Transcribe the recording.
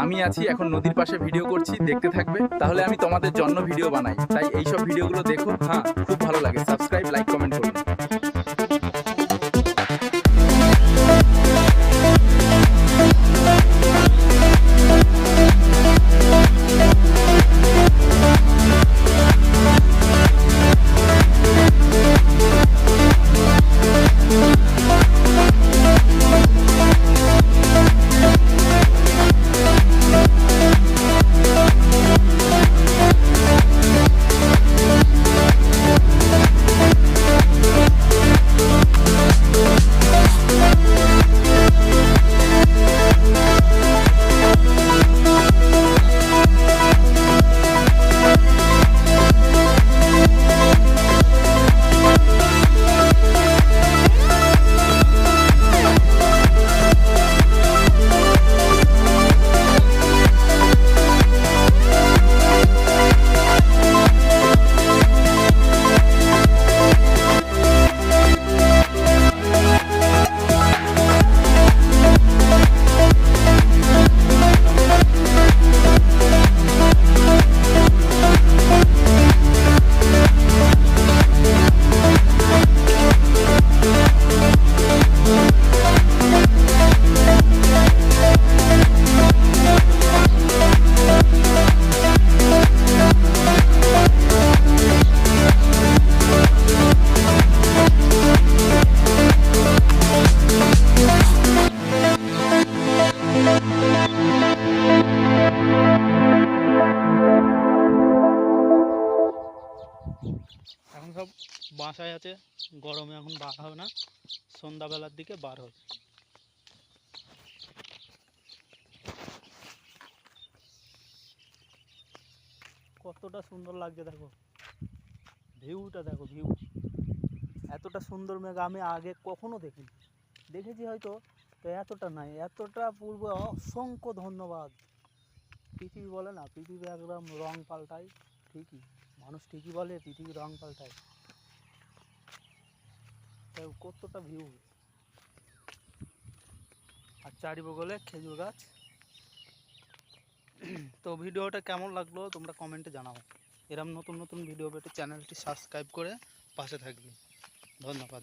আমি আছি এখন নদীর পাশে ভিডিও করছি, দেখতে থাকবে। তাহলে আমি তোমাদের জন্য ভিডিও বানাই, তাই এইসব ভিডিওগুলো দেখো। হ্যাঁ, খুব ভালো লাগে। সাবস্ক্রাইব, লাইক, কমেন্ট করুন। এখন সব বাসায় আছে, গরমে এখন বার হবে না, সন্ধ্যাবেলার দিকে বার হবে। কতটা সুন্দর লাগছে দেখো, ভিউটা দেখো, ভিউ এতটা সুন্দর মেঘ আমি আগে কখনো দেখিনি। দেখেছি হয়তো, তো এতটা নাই, এতটা পূর্বে অসংখ্য ধন্যবাদ। পৃথিবী বলে না, পৃথিবী একদম রং পাল্টায়, ঠিকই মানুষ ঠিকই বলে পৃথিবী রং পাল্টায়। তাই কতটা ভিউ, আর চারিবগলে খেজুর গাছ। তো ভিডিওটা কেমন লাগলো তোমরা কমেন্টে জানাও। এরকম নতুন নতুন ভিডিও পেতে চ্যানেলটি সাবস্ক্রাইব করে পাশে থাকবে। ধন্যবাদ।